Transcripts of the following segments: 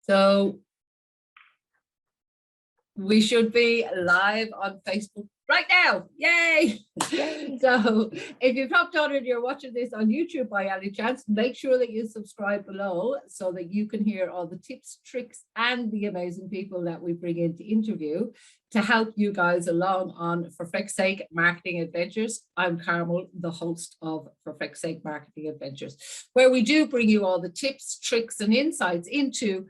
So we should be live on Facebook right now. Yay! So if you've hopped on and you're watching this on YouTube by any chance, make sure that you subscribe below so that you can hear all the tips, tricks, and the amazing people that we bring in to interview to help you guys along on For Feck's Sake Marketing Adventures. I'm Carmel, the host of For Feck's Sake Marketing Adventures, where we do bring you all the tips, tricks, and insights into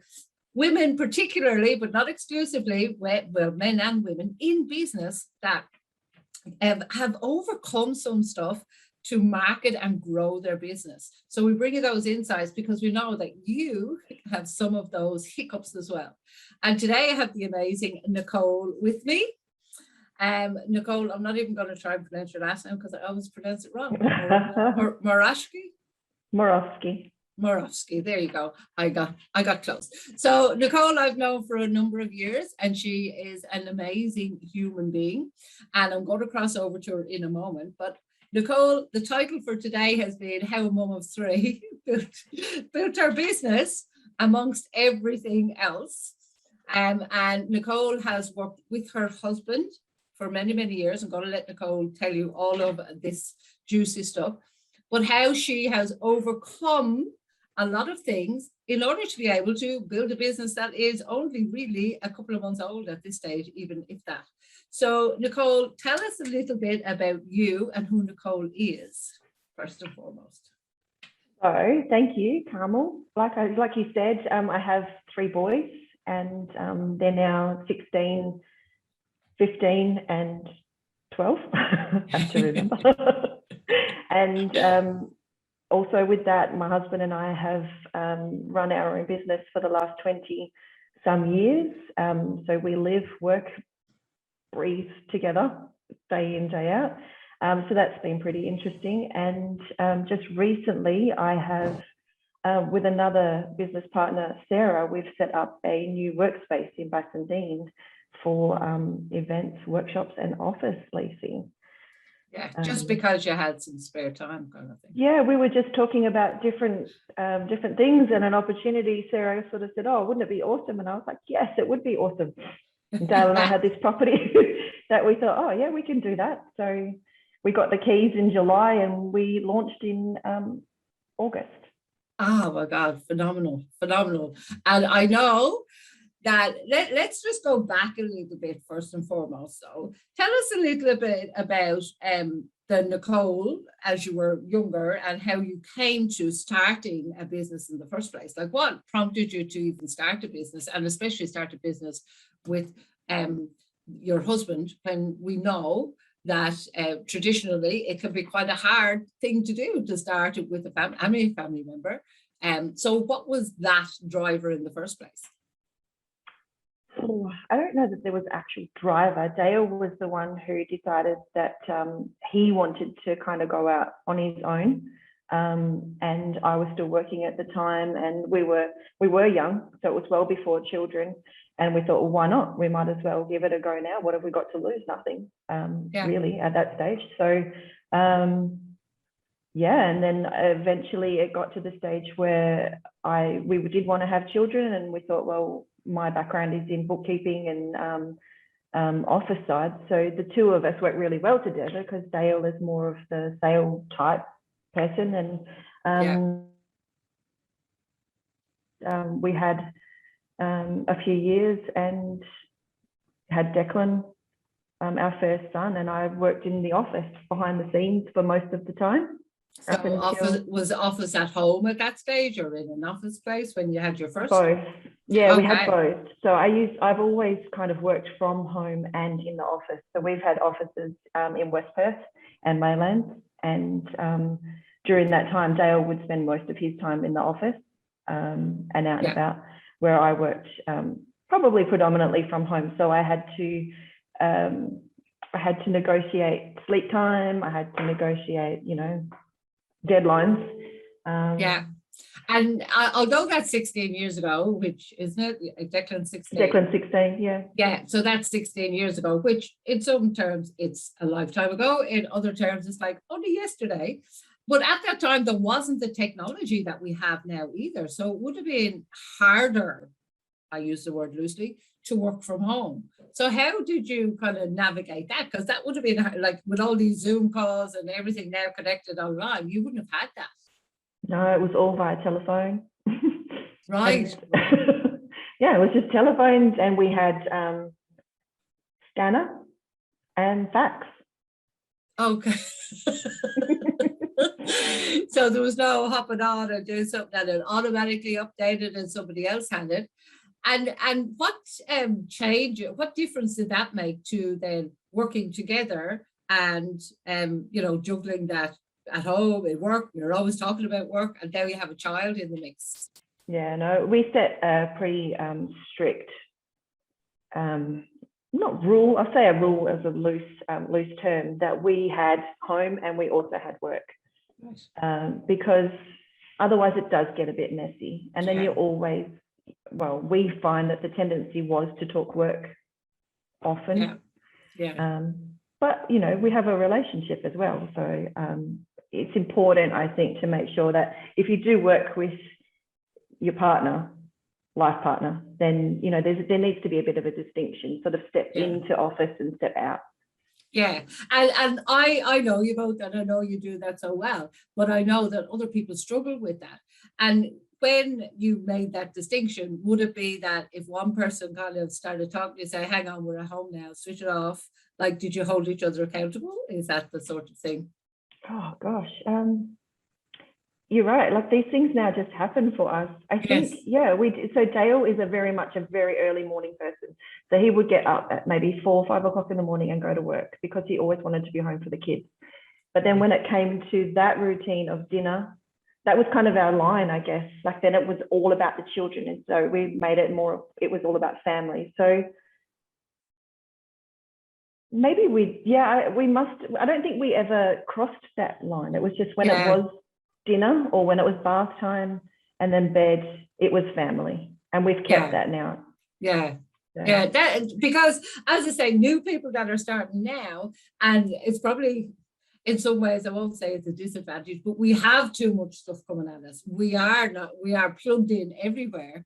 women particularly, but not exclusively, well, men and women in business that have overcome some stuff to market and grow their business. So we bring you those insights because we know that you have some of those hiccups as well. And today I have the amazing Nicole with me. Nicole, I'm not even going to try and pronounce your last name because I always pronounce it wrong. Morawski? Morawski, there you go. I got close. So Nicole I've known for a number of years, and she is an amazing human being, and I'm going to cross over to her in a moment. But Nicole, the title for today has been How a Mum of Three built her business amongst everything else. And Nicole has worked with her husband for many, many years. I'm going to let Nicole tell you all of this juicy stuff, but how she has overcome a lot of things in order to be able to build a business that is only really a couple of months old at this stage, even if that. So Nicole, tell us a little bit about you and who Nicole is, first and foremost. So thank you, Carmel. Like you said, I have 3 boys, and they're now 16, 15, and 12. I have to remember. And also with that, my husband and I have run our own business for the last 20 some years. So we live, work, breathe together, day in, day out. So that's been pretty interesting. And just recently I have, with another business partner, Sarah, we've set up a new workspace in Bassendean for events, workshops, and office leasing. Yeah, just because you had some spare time, kind of thing. Yeah, we were just talking about different things, and an opportunity. Sarah sort of said, "Oh, wouldn't it be awesome?" And I was like, "Yes, it would be awesome." And Dale and I had this property that we thought, "Oh, yeah, we can do that." So we got the keys in July, and we launched in August. Oh my God, phenomenal. And I know that let's just go back a little bit first and foremost. So tell us a little bit about the Nicole as you were younger and how you came to starting a business in the first place. Like, what prompted you to even start a business, and especially start a business with your husband, when we know that traditionally it can be quite a hard thing to do, to start it with a family member. So what was that driver in the first place? Oh, I don't know that there was actual driver. Dale was the one who decided that he wanted to kind of go out on his own, and I was still working at the time, and we were young, so it was well before children, and we thought, well, why not? We might as well give it a go now. What have we got to lose? Nothing, really, at that stage. So yeah, and then eventually it got to the stage where we did want to have children, and we thought, well, my background is in bookkeeping and office side, so the two of us work really well together because Dale is more of the sale type person, and we had a few years and had Declan, our first son, and I worked in the office behind the scenes for most of the time. So was office at home at that stage, or in an office place when you had your first? Both. Yeah, okay. We had both. So I've always kind of worked from home and in the office. So we've had offices in West Perth and Maylands, and during that time, Dale would spend most of his time in the office and out and about, where I worked probably predominantly from home. So I had to negotiate sleep time. I had to negotiate, deadlines. And although that's 16 years ago, which isn't it, Declan 16? Declan 16, yeah. Yeah, so that's 16 years ago, which in some terms it's a lifetime ago. In other terms, it's like only yesterday. But at that time, there wasn't the technology that we have now either. So it would have been harder I use the word loosely, to work from home. So how did you kind of navigate that? Because that would have been like with all these Zoom calls and everything now connected online, you wouldn't have had that. No, it was all via telephone. Right. Yeah, it was just telephones, and we had scanner and fax. Okay. So there was no hopping on and doing something and it automatically updated and somebody else had it. And what change, what difference did that make to then working together and you know, juggling that at home, at work? You're always talking about work, and now you have a child in the mix. Yeah, no, we set a pretty strict, not rule, I'll say a rule as a loose term, that we had home and we also had work. Because otherwise it does get a bit messy. And then you're always, well, we find that the tendency was to talk work often. But, you know, we have a relationship as well. So it's important, I think, to make sure that if you do work with your partner, life partner, then, you know, there needs to be a bit of a distinction, sort of step into office and step out. Yeah, and I know you both, and I know you do that so well, but I know that other people struggle with that. And when you made that distinction, would it be that if one person kind of started talking, you say, hang on, we're at home now, switch it off? Like, did you hold each other accountable? Is that the sort of thing? Oh, gosh. You're right. Like, these things now just happen for us. I think, so Dale is very much a very early morning person. So he would get up at maybe 4 or 5 o'clock in the morning and go to work because he always wanted to be home for the kids. But then when it came to that routine of dinner, that was kind of our line, I guess. Like, then it was all about the children. And so we made it more, it was all about family. So maybe I don't think we ever crossed that line. It was just when it was dinner or when it was bath time and then bed, it was family, and we've kept that now. That, because as I say, new people that are starting now, and it's probably in some ways, I won't say it's a disadvantage, but we have too much stuff coming at us. We are plugged in everywhere,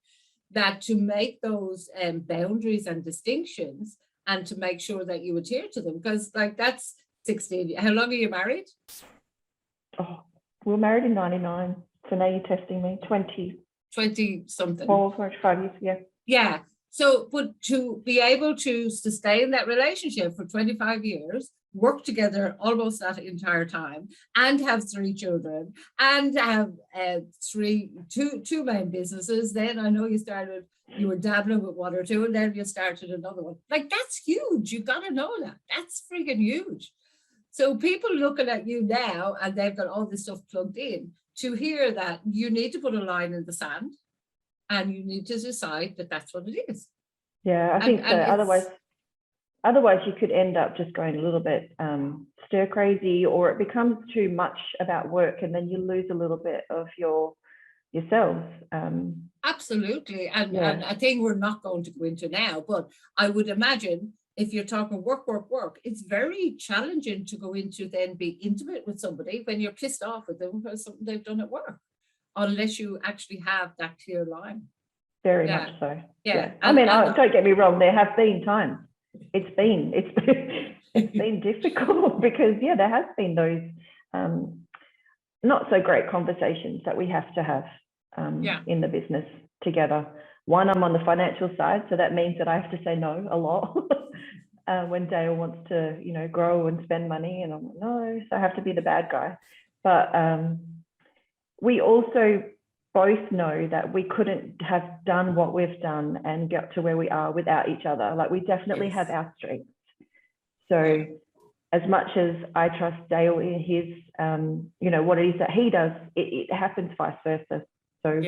that to make those boundaries and distinctions and to make sure that you adhere to them, because like that's 16. How long are you married? Oh, we were married in 99. So now you're testing me. 20 something. 5 years, Yeah. So, but to be able to sustain that relationship for 25 years, work together almost that entire time, and have 3 children, and have two main businesses. Then I know you were dabbling with 1 or 2, and then you started another one. Like, that's huge. You've got to know that. That's freaking huge. So people looking at you now, and they've got all this stuff plugged in, to hear that you need to put a line in the sand and you need to decide that that's what it is. Yeah, I think so. Otherwise you could end up just going a little bit stir crazy, or it becomes too much about work, and then you lose a little bit of yourselves. Absolutely. And a thing we're not going to go into now, but I would imagine if you're talking work, it's very challenging to go into then be intimate with somebody when you're pissed off with them for something they've done at work, unless you actually have that clear line. Very much so. Yeah. I mean, don't get me wrong, there have been times. It's been difficult because there has been those not so great conversations that we have to have in the business together. One, I'm on the financial side, so that means that I have to say no a lot when Dale wants to, you know, grow and spend money, and I'm like, no, so I have to be the bad guy. But we also both know that we couldn't have done what we've done and get to where we are without each other. Like, we definitely have our strengths. So as much as I trust Dale in his, you know, what it is that he does, it happens vice versa. So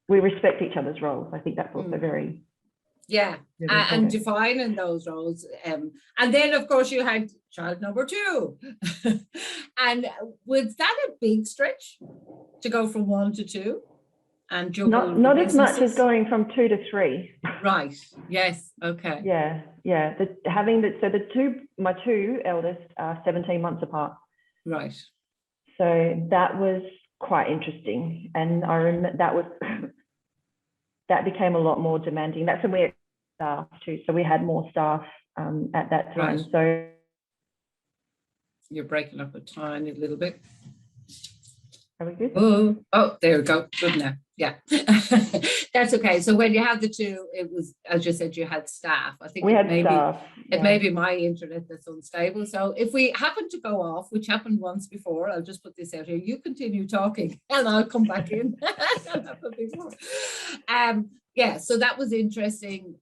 we respect each other's roles. I think that's also very and defining those roles. And then, of course, you had child number 2. And was that a big stretch to go from 1 to 2? And not as much as going from 2 to 3. Right. Yes. Okay. Yeah. My 2 eldest are 17 months apart. Right. So that was quite interesting, and I remember that became a lot more demanding. That's when we had staff too. So we had more staff at that time. Right. So You're breaking up a tiny little bit. are we good? Oh, there we go. Good now. Yeah. That's okay. So when you had the two, it was, as you said, you had staff. I think We had maybe staff. it may be my internet that's unstable. So if we happen to go off, which happened once before, I'll just put this out here. You continue talking and I'll come back in. That happened before. Yeah, so that was interesting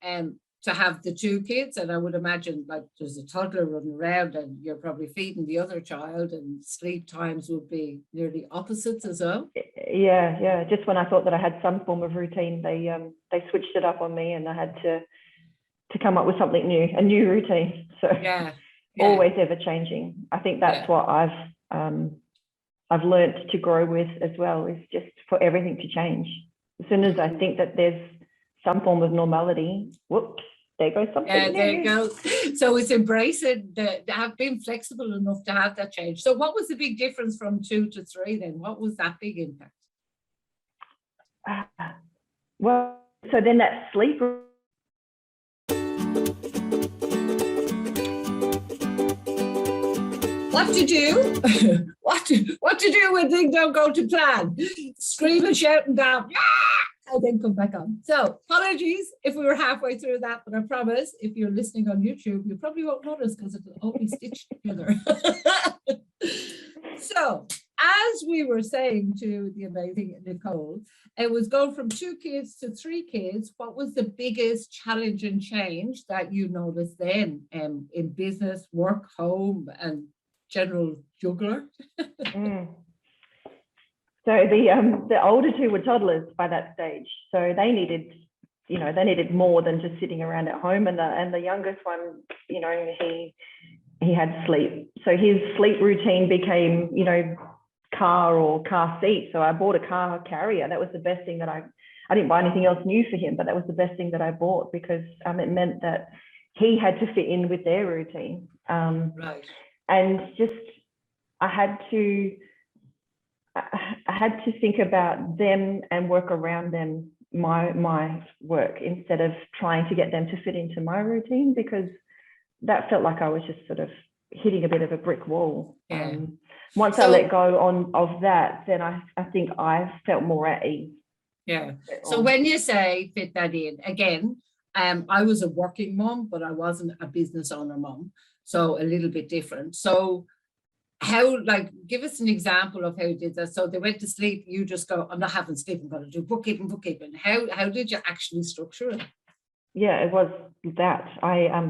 to have the two kids. And I would imagine like there's a toddler running around and you're probably feeding the other child, and sleep times would be nearly opposites as well. Yeah. Just when I thought that I had some form of routine, they switched it up on me, and I had to come up with something new, a new routine. So yeah. Always ever changing. I think that's what I've learned to grow with as well, is just for everything to change. As soon as I think that there's some form of normality, whoops, there goes something new. There you go. So it's embracing that have been flexible enough to have that change. So what was the big difference from 2 to 3 then? What was that big impact? Well, so then that sleep. What to do? what to do when things don't go to plan? Scream and shout and down. And then come back on. So apologies if we were halfway through that, but I promise if you're listening on YouTube, you probably won't notice because it'll all be stitched together. So as we were saying to the amazing Nicole, it was going from 2 kids to 3 kids. What was the biggest challenge and change that you noticed then in business, work, home, and general juggler? So the older 2 were toddlers by that stage, so they needed more than just sitting around at home. And the youngest one, he had sleep, so his sleep routine became car or car seat. So I bought a car carrier. That was the best thing that I didn't buy anything else new for him, but that was the best thing that I bought, because it meant that he had to fit in with their routine. Right. And just I had to think about them and work around them, my work, instead of trying to get them to fit into my routine, because that felt like I was just sort of hitting a bit of a brick wall. Yeah. Once I let go of that, then I think I felt more at ease. Yeah. So when you say fit that in, again, I was a working mom, but I wasn't a business owner mom, so a little bit different. So how, like, give us an example of how you did that. So they went to sleep, you just go, I'm not having sleep, I'm going to do bookkeeping. How did you actually structure it? Yeah, it was that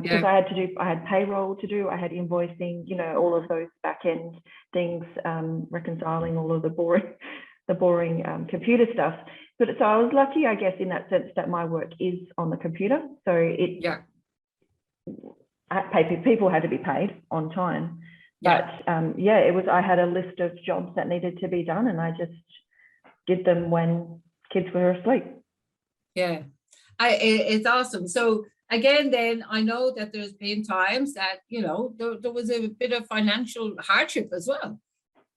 because I had payroll to do, I had invoicing, all of those back end things, reconciling all of the boring computer stuff. But so I was lucky, I guess, in that sense that my work is on the computer. So people had to be paid on time. But it was, I had a list of jobs that needed to be done, and I just did them when kids were asleep. Yeah. It's awesome. So again, then I know that there's been times that, there was a bit of financial hardship as well.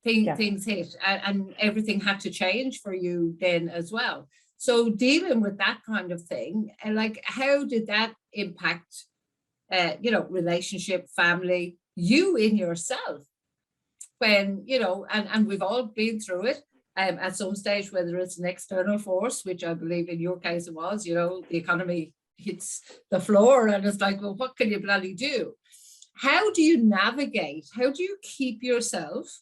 Things hit and everything had to change for you then as well. So dealing with that kind of thing, and like, how did that impact, relationship, family, you in yourself, when, and we've all been through it at some stage, whether it's an external force, which I believe in your case it was, the economy hits the floor and it's like, well, what can you bloody do? How do you navigate? How do you keep yourself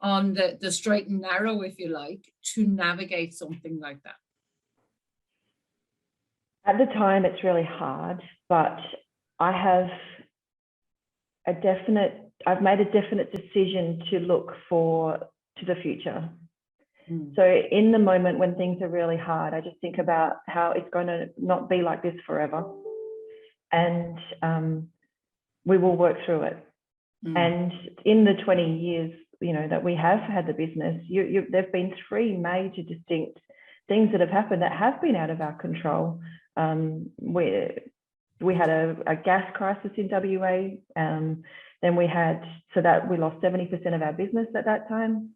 on the straight and narrow, if you like, to navigate something like that? At the time, it's really hard, but I've made a definite decision to look to the future. So in the moment when things are really hard, I just think about how it's going to not be like this forever, and we will work through it. And in the 20 years, that we have had the business, there've been 3 major distinct things that have happened that have been out of our control. We had a gas crisis in WA. Then we lost 70% of our business at that time.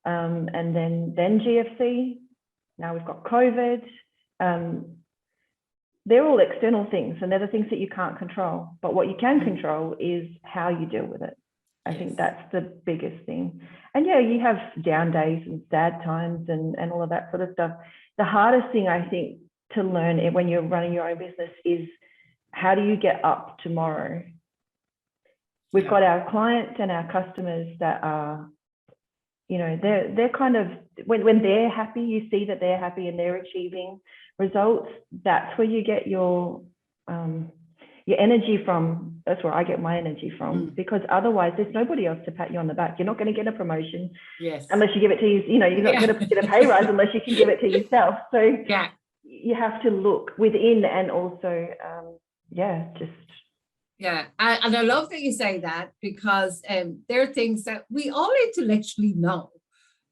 And then GFC. Now we've got COVID. they're all external things, and they're the things that you can't control. But what you can control is how you deal with it. I think that's the biggest thing. And yeah, you have down days and sad times and all of that sort of stuff. The hardest thing, I think, to learn when you're running your own business is, how do you get up tomorrow? We've got our clients and our customers that are, you know, they're kind of, when they're happy, you see that they're happy and they're achieving results. That's where you get your energy from. That's where I get my energy from, because otherwise there's nobody else to pat you on the back. You're not going to get a promotion unless you give it to you know, you're not going to get a pay rise unless you can give it to yourself. So you have to look within, and also and I love that you say that, because there are things that we all intellectually know,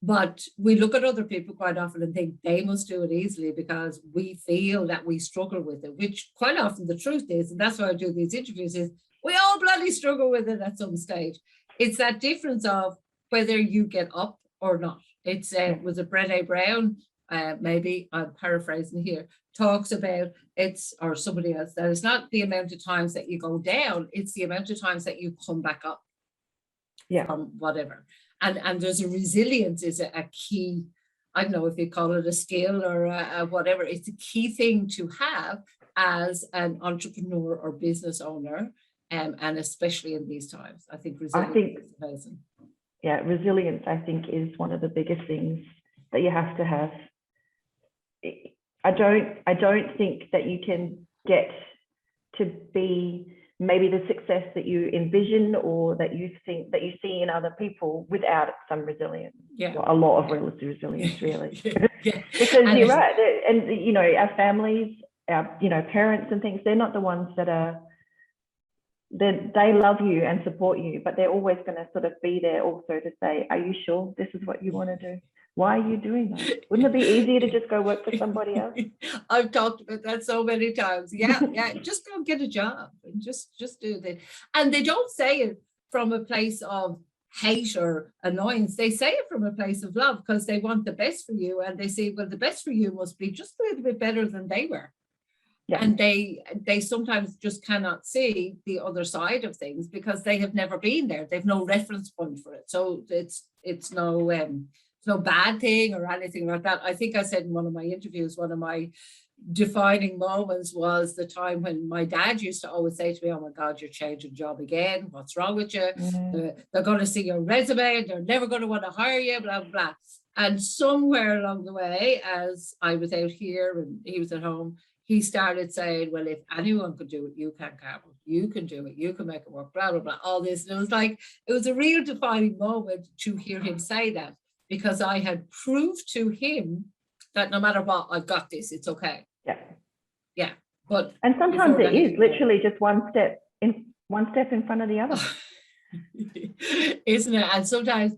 but we look at other people quite often and think they must do it easily because we feel that we struggle with it, which quite often the truth is, and that's why I do these interviews, is we all bloody struggle with it at some stage. It's that difference of whether you get up or not. It's was it Brené Brown, maybe I'm paraphrasing here, talks about or somebody else, that it's not the amount of times that you go down, it's the amount of times that you come back up from whatever. And there's a resilience is a key, I don't know if you call it a skill or whatever, it's a key thing to have as an entrepreneur or business owner, and especially in these times. I think resilience is amazing. Yeah, resilience, I think, is one of the biggest things that you have to have. I don't think that you can get to be maybe the success that you envision or that you think that you see in other people without some resilience. Well, a lot of resilience, really. Because you're right, and you know, our families, our, you know, parents and things, they're not the ones that are, they love you and support you, but they're always going to sort of be there also to say, are you sure this is what you want to do? Why are you doing that? Wouldn't it be easier to just go work for somebody else? I've talked about that so many times. Just go get a job and just do that. And they don't say it from a place of hate or annoyance. They say it from a place of love, because they want the best for you, and they say, well, the best for you must be just a little bit better than they were. And they sometimes just cannot see the other side of things because they have never been there. They've no reference point for it. So it's no bad thing or anything like that. I think I said in one of my interviews, one of my defining moments was the time when my dad used to always say to me, oh my God, you're changing job again. What's wrong with you? They're going to see your resume and they're never going to want to hire you, blah, blah, blah. And somewhere along the way, as I was out here and he was at home, he started saying, well, if anyone could do it, you can, Carmel. You can do it. You can make it work, blah, blah, blah, all this. And it was like, it was a real defining moment to hear him say that, because I had proved to him that no matter what, I've got this, it's okay. Yeah. But and sometimes it is literally just one step in front of the other. Isn't it? And sometimes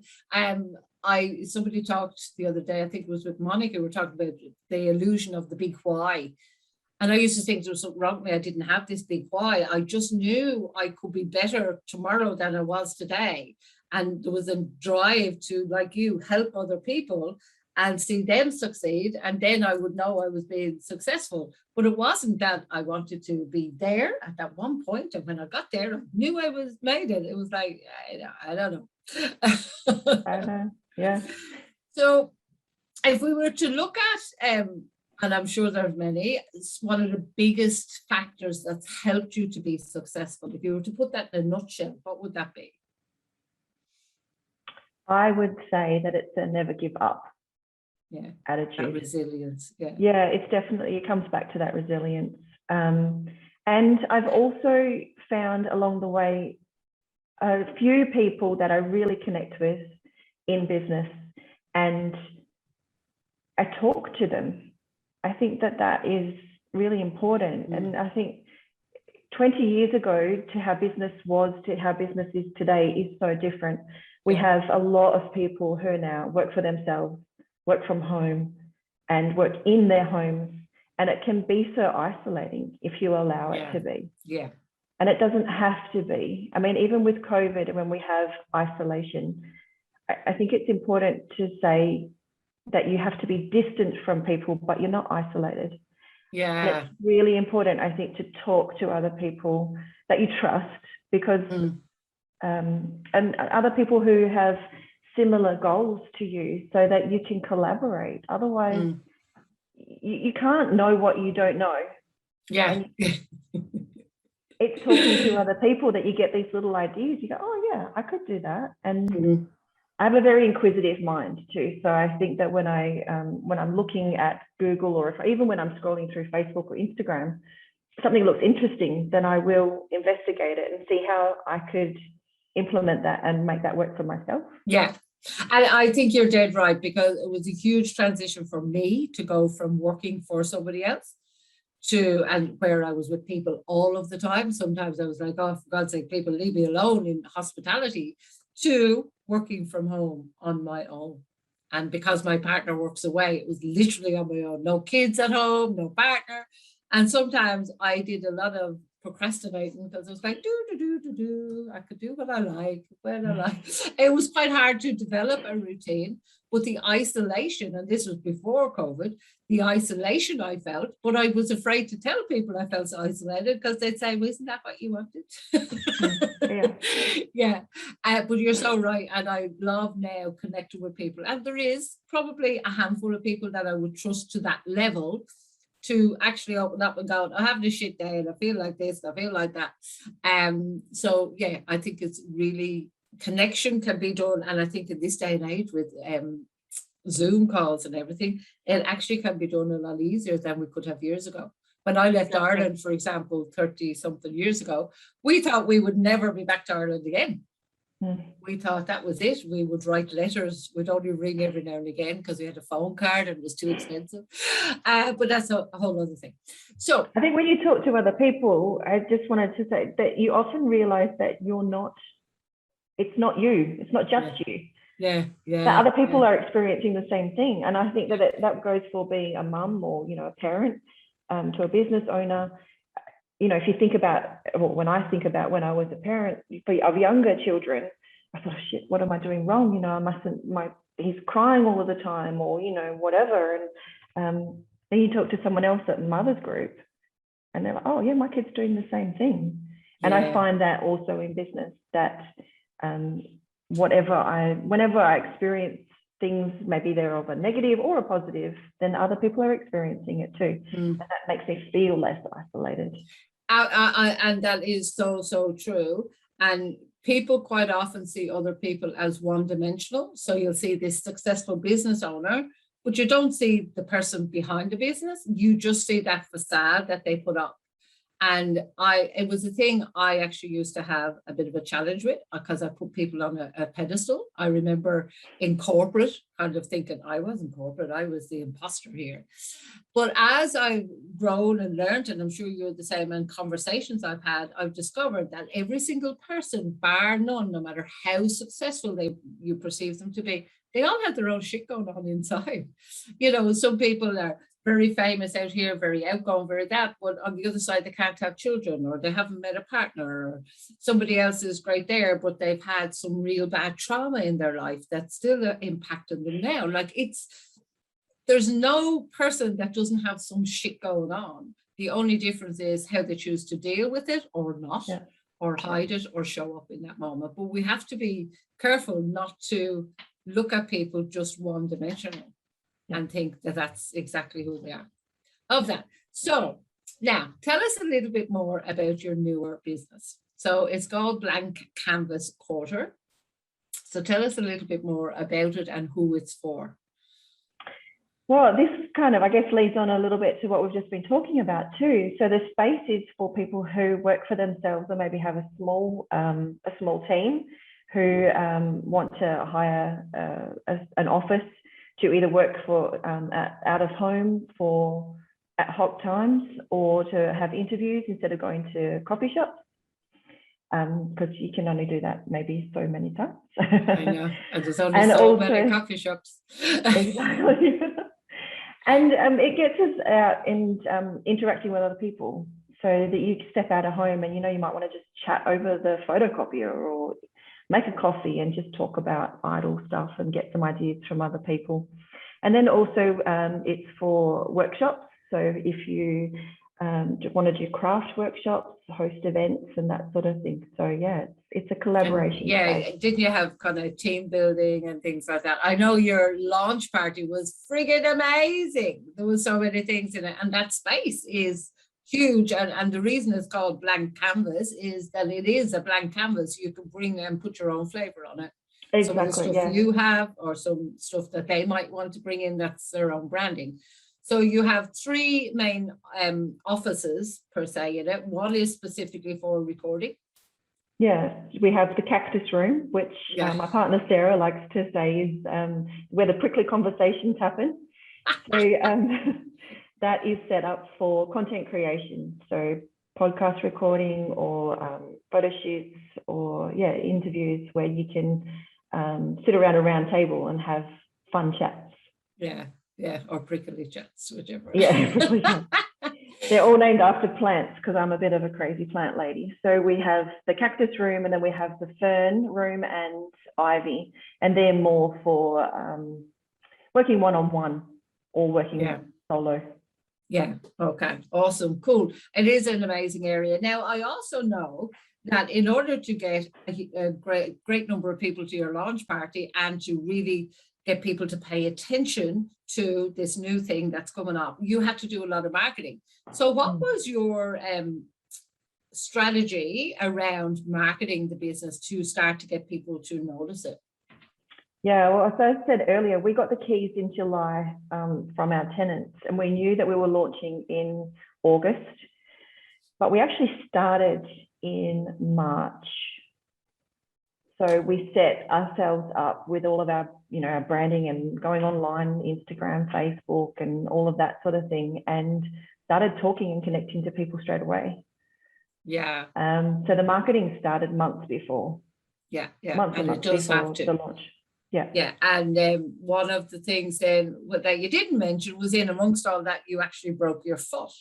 somebody talked the other day, I think it was with Monica, we were talking about the illusion of the big why. And I used to think there was something wrong with me. I didn't have this big why. I just knew I could be better tomorrow than I was today. And there was a drive to, like you, help other people and see them succeed. And then I would know I was being successful. But it wasn't that I wanted to be there at that one point. And when I got there, I knew I was made it. It was like, I don't know. I know. Yeah. So if we were to look at, and I'm sure there are many, it's one of the biggest factors that's helped you to be successful. If you were to put that in a nutshell, what would that be? I would say that it's a never give up attitude. That resilience. It's definitely, it comes back to that resilience. And I've also found along the way a few people that I really connect with in business, and I talk to them. I think that is really important. And I think 20 years ago to how business was to how business is today is so different. We have a lot of people who now work for themselves, work from home, and work in their homes. And it can be so isolating if you allow it to be. And it doesn't have to be. I mean, even with COVID, when we have isolation, I think it's important to say that you have to be distant from people, but you're not isolated. And Yeah. it's really important, I think, to talk to other people that you trust, because and other people who have similar goals to you, so that you can collaborate. Otherwise, you can't know what you don't know. Yeah. And it's talking to other people that you get these little ideas. You go, oh yeah, I could do that. And I have a very inquisitive mind too. So I think that when I'm looking at Google, or even when I'm scrolling through Facebook or Instagram, something looks interesting, then I will investigate it and see how I could implement that and make that work for myself. Yeah. And I think you're dead right, because it was a huge transition for me to go from working for somebody else to, and where I was with people all of the time. Sometimes I was like, oh, for God's sake, people leave me alone in hospitality, to working from home on my own. And because my partner works away, it was literally on my own. No kids at home, no partner. And sometimes I did a lot of procrastinating, because I was like, I could do what I like, when I like. It was quite hard to develop a routine, but the isolation, and this was before COVID, the isolation I felt, but I was afraid to tell people I felt isolated, because they'd say, well, isn't that what you wanted? Yeah. But you're so right. And I love now connecting with people. And there is probably a handful of people that I would trust to that level to actually open up and go, I have this shit day and I feel like this, I feel like that. So yeah, I think it's really, connection can be done. And I think in this day and age with Zoom calls and everything, it actually can be done a lot easier than we could have years ago. When I left Ireland, for example, 30 something years ago, we thought we would never be back to Ireland again. We thought that was it. We would write letters. We'd only ring every now and again because we had a phone card and it was too expensive. But that's a whole other thing. So I think when you talk to other people, I just wanted to say that you often realize that it's not you. It's not just you. Yeah. That other people are experiencing the same thing. And I think that goes for being a mum or, a parent, to a business owner. If you think about, well, when I think about when I was a parent of younger children, I thought, oh, shit, what am I doing wrong? I mustn't, he's crying all of the time, or, whatever. And then you talk to someone else at mother's group and they're like, oh yeah, my kid's doing the same thing. And I find that also in business, that whenever I experience things, maybe they're of a negative or a positive, then other people are experiencing it too. And that makes me feel less isolated. And that is so true. And people quite often see other people as one-dimensional. So you'll see this successful business owner, but you don't see the person behind the business. You just see that facade that they put up. And it was a thing I actually used to have a bit of a challenge with, because I put people on a pedestal. I remember in corporate kind of thinking I wasn't corporate, I was the imposter here. But as I've grown and learned, and I'm sure you're the same, in conversations I've had, I've discovered that every single person, bar none, no matter how successful you perceive them to be, they all have their own shit going on inside. Some people are very famous out here, very outgoing, very that, but on the other side, they can't have children, or they haven't met a partner, or somebody else is great there, but they've had some real bad trauma in their life that's still impacting them now. Like, there's no person that doesn't have some shit going on. The only difference is how they choose to deal with it or not, or hide it or show up in that moment. But we have to be careful not to look at people just one-dimensional and think that that's exactly who they are. Of that. So now tell us a little bit more about your newer business. So it's called Blank Canvas Quarter. So tell us a little bit more about it and who it's for. Well, this kind of, I guess, leads on a little bit to what we've just been talking about too. So the space is for people who work for themselves, or maybe have a small team, who want to hire an office to either work for out of home for ad hoc times, or to have interviews instead of going to coffee shops, because you can only do that maybe so many times. I know, and there's only so many coffee shops. Exactly. And it gets us out and interacting with other people, so that you step out of home and you might want to just chat over the photocopier, or make a coffee and just talk about idle stuff and get some ideas from other people. And then also it's for workshops. So if you want to do craft workshops, host events and that sort of thing. So yeah, it's a collaboration. And yeah, space. didn't you have kind of team building and things like that? I know your launch party was friggin' amazing. There was so many things in it, and that space is huge. And the reason it's called blank canvas is that it is a blank canvas. You can bring and put your own flavor on it. Some of the Exactly. stuff Yeah. you have, or some stuff that they might want to bring in, that's their own branding. So you have three main offices per se in it. One is specifically for recording. Yeah, we have the Cactus Room, which my partner Sarah likes to say is where the prickly conversations happen. So that is set up for content creation. So podcast recording or photo shoots or interviews where you can sit around a round table and have fun chats. Yeah, or prickly chats, whichever. Yeah, prickly chats. They're all named after plants because I'm a bit of a crazy plant lady. So we have the Cactus Room, and then we have the Fern Room and Ivy, and they're more for working one-on-one or working solo. Yeah, okay, awesome, cool. It is an amazing area. Now, I also know that in order to get a great number of people to your launch party and to really get people to pay attention to this new thing that's coming up, you had to do a lot of marketing. So what was your strategy around marketing the business to start to get people to notice it? Yeah, well, as I said earlier, we got the keys in July from our tenants, and we knew that we were launching in August, but we actually started in March. So we set ourselves up with all of our, our branding and going online, Instagram, Facebook, and all of that sort of thing, and started talking and connecting to people straight away. Yeah. So the marketing started months before. Yeah. Months and months before the launch. Yeah. And one of the things then that you didn't mention was, in amongst all that, you actually broke your foot.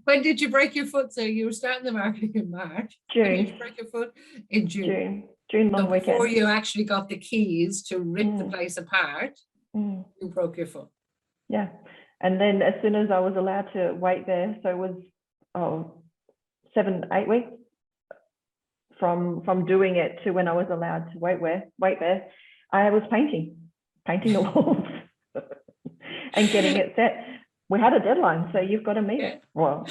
When did you break your foot? So you were starting the marketing in March. June. When did you break your foot? In June. June long so weekend. Before you actually got the keys to rip the place apart, you broke your foot. Yeah. And then as soon as I was allowed to wait there, so it was 7-8 weeks from doing it to when I was allowed to wait there, I was painting the walls and getting it set. We had a deadline, so you've got to meet it. Well,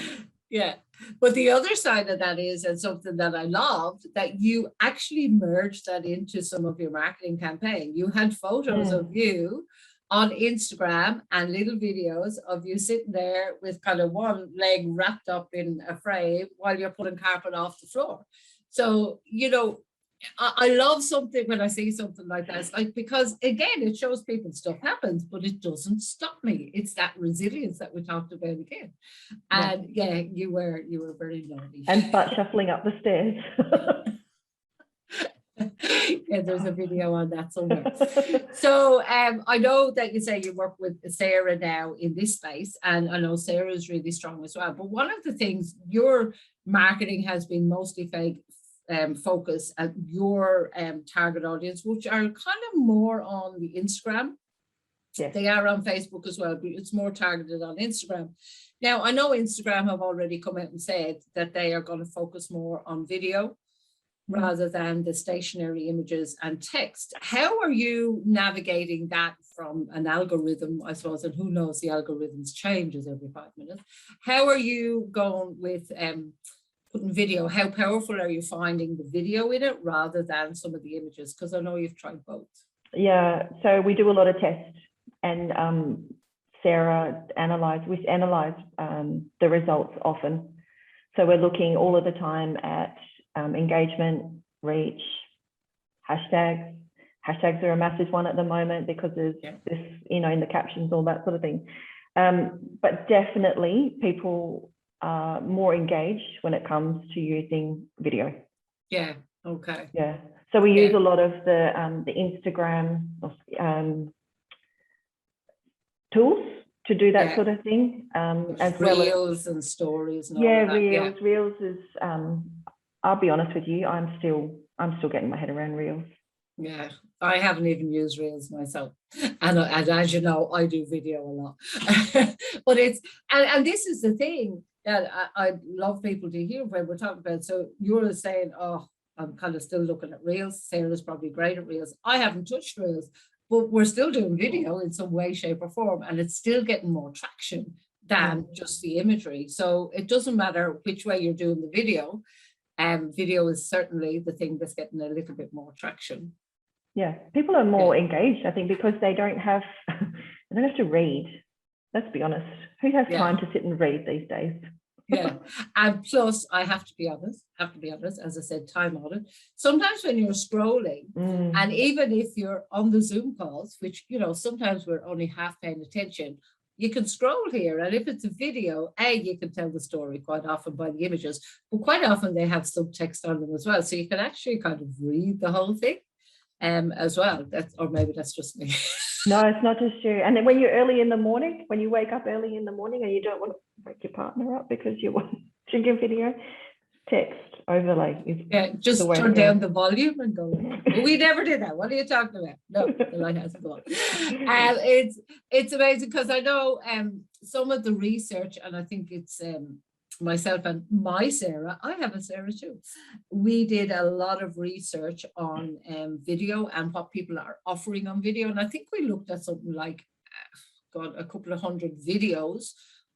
yeah. But the other side of that is, and something that I loved, that you actually merged that into some of your marketing campaign. You had photos of you on Instagram and little videos of you sitting there with kind of one leg wrapped up in a frame while you're pulling carpet off the floor. So, I love something when I see something like that. It's like, because again, it shows people stuff happens, but it doesn't stop me. It's that resilience that we talked about again. And you were very naughty. And butt shuffling up the stairs. Yeah, there's a video on that somewhere. So I know that you say you work with Sarah now in this space, and I know Sarah is really strong as well. But one of the things, your marketing has been mostly focus at your target audience, which are kind of more on the Instagram. Yes. They are on Facebook as well, but it's more targeted on Instagram. Now, I know Instagram have already come out and said that they are going to focus more on video rather than the stationary images and text. How are you navigating that from an algorithm, I suppose, and who knows, the algorithms changes every 5 minutes. How are you going with putting video? How powerful are you finding the video in it rather than some of the images? Because I know you've tried both. Yeah, so we do a lot of tests, and Sarah we analyze the results often. So we're looking all of the time at engagement, reach, hashtags. Hashtags are a massive one at the moment because there's this, in the captions, all that sort of thing. But definitely people are more engaged when it comes to using video. Yeah. Okay. Yeah. So we use a lot of the Instagram tools to do that sort of thing. As well as reels and stories. And all of that. Reels is. I'll be honest with you. I'm still getting my head around reels. Yeah, I haven't even used Reels myself, and as you know, I do video a lot. But it's and this is the thing that I'd love people to hear when we're talking about. So you're saying, oh, I'm kind of still looking at Reels. Sarah's probably great at Reels. I haven't touched Reels, but we're still doing video in some way, shape, or form, and it's still getting more traction than just the imagery. So it doesn't matter which way you're doing the video. Video is certainly the thing that's getting a little bit more traction. Yeah, people are more engaged, I think, because they don't have to read. Let's be honest. Who has time to sit and read these days? Yeah, and plus, I have to be honest, as I said, time on it. Sometimes when you're scrolling, and even if you're on the Zoom calls, which, you know, sometimes we're only half paying attention, you can scroll here, and if it's a video, you can tell the story quite often by the images, but quite often they have subtext on them as well, so you can actually kind of read the whole thing. As well, or maybe that's just me. No, it's not just you. And then when you're early in the morning, when you wake up early in the morning and you don't want to wake your partner up because you're watching a video, text overlay is just turn down the volume and go. We never did that. What are you talking about? No, the light hasn't gone. It's amazing because I know some of the research, and I think it's myself and my Sarah, I have a Sarah too. We did a lot of research on video and what people are offering on video. And I think we looked at something like, a couple of hundred videos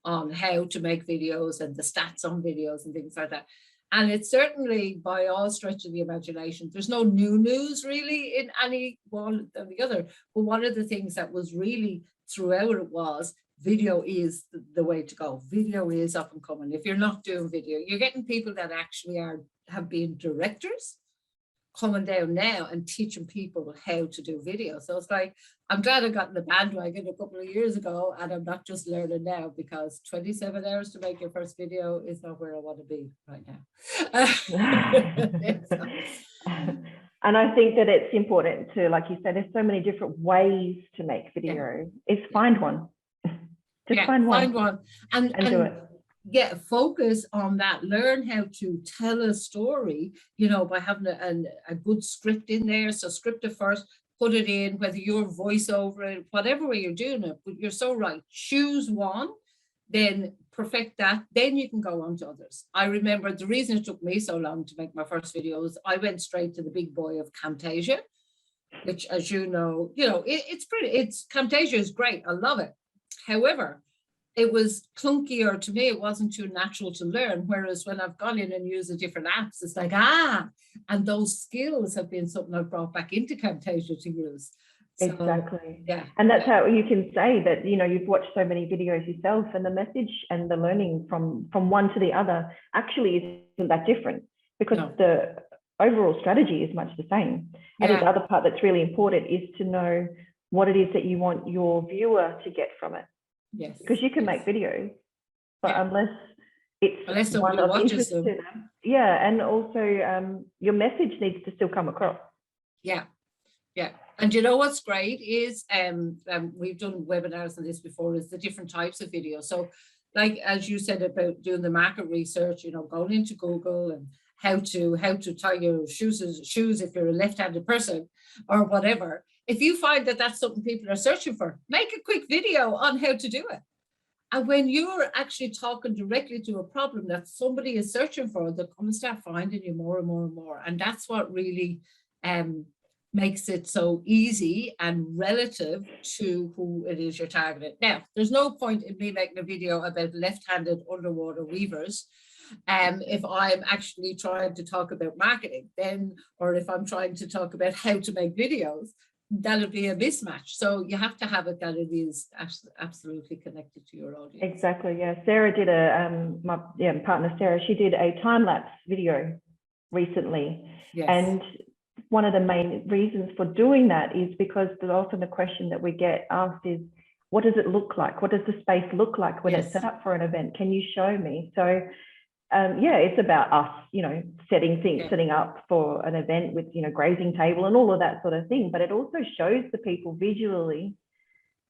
on how to make videos and the stats on videos and things like that. And it's certainly, by all stretch of the imagination, there's no new news really in any one or the other. But one of the things that was really throughout it was, video is the way to go. Video is up and coming. If you're not doing video, you're getting people that actually have been directors coming down now and teaching people how to do video. So it's like, I'm glad I got in the bandwagon a couple of years ago, and I'm not just learning now, because 27 hours to make your first video is not where I want to be right now. And I think that it's important to, like you said, there's so many different ways to make video. Find one. Just find one and do it. Focus on that. Learn how to tell a story, you know, by having a good script in there. So script it first, put it in, whether you're voiceover it, whatever way you're doing it. But you're so right. Choose one, then perfect that. Then you can go on to others. I remember the reason it took me so long to make my first videos, I went straight to the big boy of Camtasia, which, as you know, Camtasia is great. I love it. However, it was clunkier to me. It wasn't too natural to learn. Whereas when I've gone in and used the different apps, it's like, and those skills have been something I've brought back into Camtasia to use. So, exactly. Yeah. And that's how you can say that, you know, you've watched so many videos yourself, and the message and the learning from one to the other actually isn't that different, because the overall strategy is much the same. I think the other part that's really important is to know what it is that you want your viewer to get from it. Yes. Because you can make videos, but unless somebody watches them. And also your message needs to still come across. Yeah. And you know what's great is we've done webinars on this before, is the different types of videos. So like, as you said about doing the market research, you know, going into Google and how to tie your shoes if you're a left-handed person or whatever. If you find that that's something people are searching for, make a quick video on how to do it. And when you're actually talking directly to a problem that somebody is searching for, they're going to start finding you more and more and more. And that's what really makes it so easy and relative to who it is you're targeting. Now, there's no point in me making a video about left-handed underwater weavers if I'm actually trying to talk about marketing, then, or if I'm trying to talk about how to make videos, that'll be a mismatch. So you have to have it that it is absolutely connected to your audience. Exactly. Yeah. Sarah did my partner Sarah, she did a time-lapse video recently. Yes. And one of the main reasons for doing that is because there's often the question that we get asked is, what does it look like? What does the space look like when it's set up for an event? Can you show me? So it's about us, you know, setting up for an event with, you know, grazing table and all of that sort of thing. But it also shows the people visually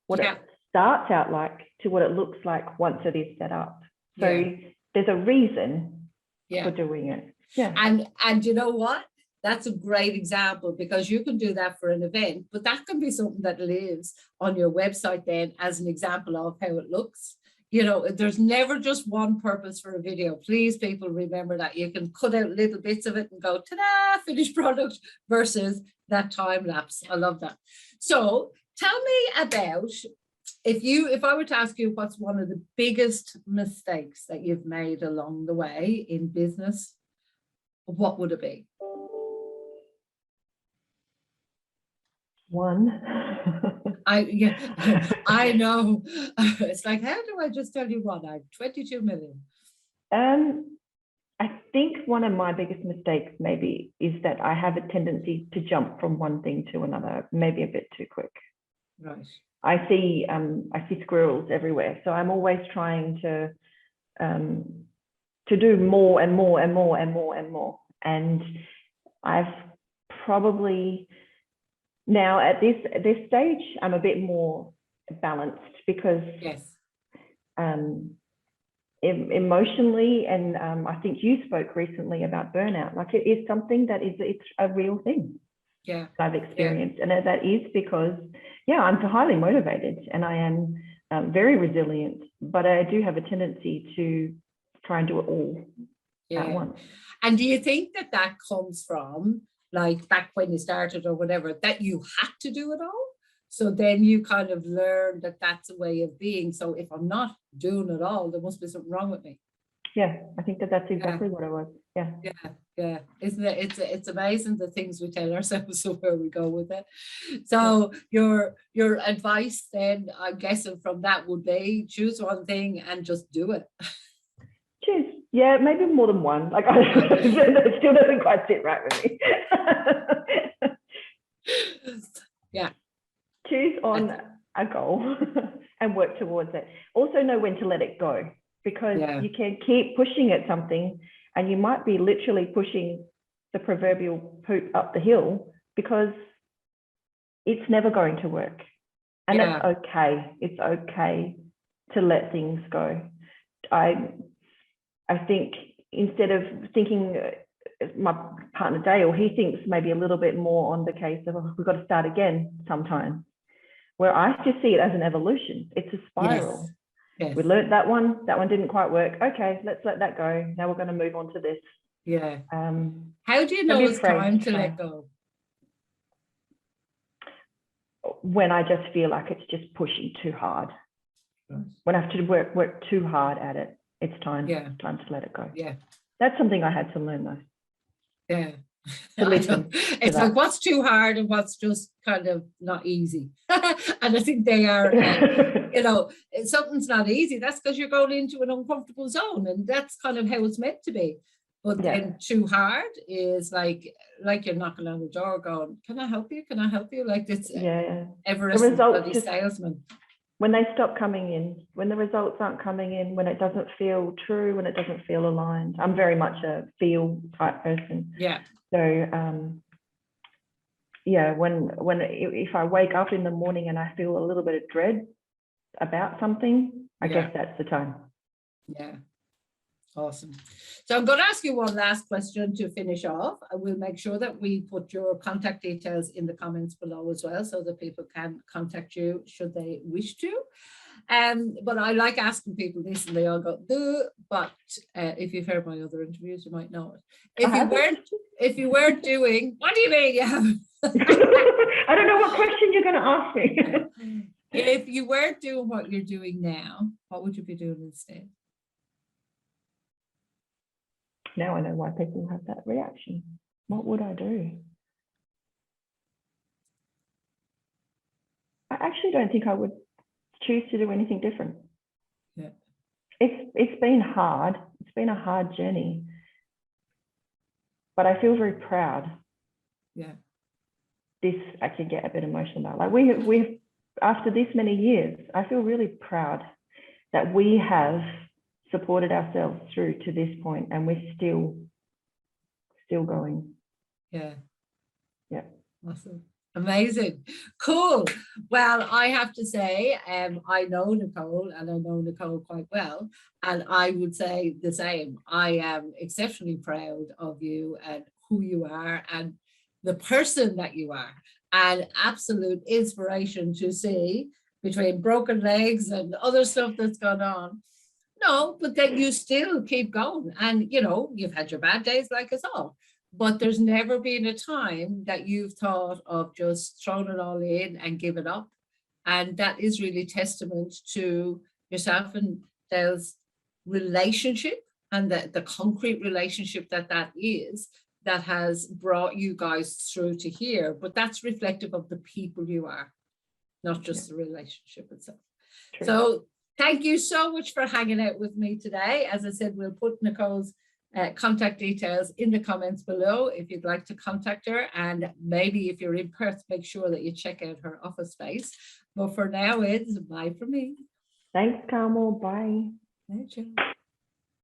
what it starts out like to what it looks like once it is set up. So there's a reason for doing it. Yeah. And you know what? That's a great example, because you can do that for an event, but that can be something that lives on your website then as an example of how it looks. You know, there's never just one purpose for a video. Please, people, remember that. You can cut out little bits of it and go, ta-da, finished product, versus that time lapse. I love that. So tell me about, if I were to ask you what's one of the biggest mistakes that you've made along the way in business, what would it be? One. I know. It's like, how do I just tell you one? I'm 22 million. I think one of my biggest mistakes maybe is that I have a tendency to jump from one thing to another, maybe a bit too quick. Right. I see squirrels everywhere, so I'm always trying to do more and more and more and more and more. And I've probably now at this stage, I'm a bit more balanced, because yes, emotionally, and I think you spoke recently about burnout. Like, it is something that it's a real thing. Yeah, I've experienced, and that is because, yeah, I'm highly motivated and I am very resilient, but I do have a tendency to try and do it all at once. And do you think that that comes from, like, back when you started or whatever, that you had to do it all? So then you kind of learn that that's a way of being. So if I'm not doing it all, there must be something wrong with me. Yeah, I think that's exactly what it was. Yeah. Isn't it? It's amazing the things we tell ourselves, so where we go with it. So your advice then, I'm guessing from that, would be choose one thing and just do it. Choose, yeah, maybe more than one. Like, it still doesn't quite sit right with me. Yeah. Choose on a goal and work towards it. Also know when to let it go, because you can keep pushing at something and you might be literally pushing the proverbial poop up the hill, because it's never going to work. And that's okay. It's okay to let things go. I think, instead of thinking, my partner Dale, he thinks maybe a little bit more on the case of, we've got to start again sometime, where I just see it as an evolution. It's a spiral. Yes. We learned that one didn't quite work. Okay, let's let that go. Now we're going to move on to this. Yeah. How do you know it's time to let go? When I just feel like it's just pushing too hard. Right. When I have to work too hard at it, it's time to let it go. Yeah. That's something I had to learn, though. Yeah. It's like, what's too hard and what's just kind of not easy. And I think they are, you know, if something's not easy, that's because you're going into an uncomfortable zone, and that's kind of how it's meant to be. But then too hard is like you're knocking on the door going, can I help you? Can I help you? Like, it's Everest bloody salesman. When they stop coming in, when the results aren't coming in, when it doesn't feel true, when it doesn't feel aligned. I'm very much a feel type person. Yeah. So if I wake up in the morning and I feel a little bit of dread about something, I guess that's the time. Yeah. Awesome. So I'm going to ask you one last question to finish off. I will make sure that we put your contact details in the comments below as well, so that people can contact you should they wish to. But I like asking people this, and they all go, duh. But if you've heard my other interviews, you might know it. If you weren't doing, what do you mean you haven't? I don't know what question you're going to ask me. If you weren't doing what you're doing now, what would you be doing instead? Now I know why people have that reaction. What would I do? I actually don't think I would choose to do anything different. Yeah. It's been hard. It's been a hard journey. But I feel very proud. Yeah. This I can get a bit emotional about. Like, we've after this many years, I feel really proud that we have supported ourselves through to this point, and we're still going. Yeah. Awesome. Amazing. Cool. Well, I have to say, I know Nicole, and I know Nicole quite well, and I would say the same. I am exceptionally proud of you and who you are and the person that you are, and absolute inspiration to see between broken legs and other stuff that's gone on. No, but then you still keep going. And, you know, you've had your bad days like us all, but there's never been a time that you've thought of just throwing it all in and giving up. And that is really testament to yourself and Dale's relationship, and the concrete relationship that is, that has brought you guys through to here. But that's reflective of the people you are, not just the relationship itself. True. So thank you so much for hanging out with me today. As I said, we'll put Nicole's contact details in the comments below if you'd like to contact her. And maybe if you're in Perth, make sure that you check out her office space. But for now, it's bye from me. Thanks, Carmel. Bye. Thank you.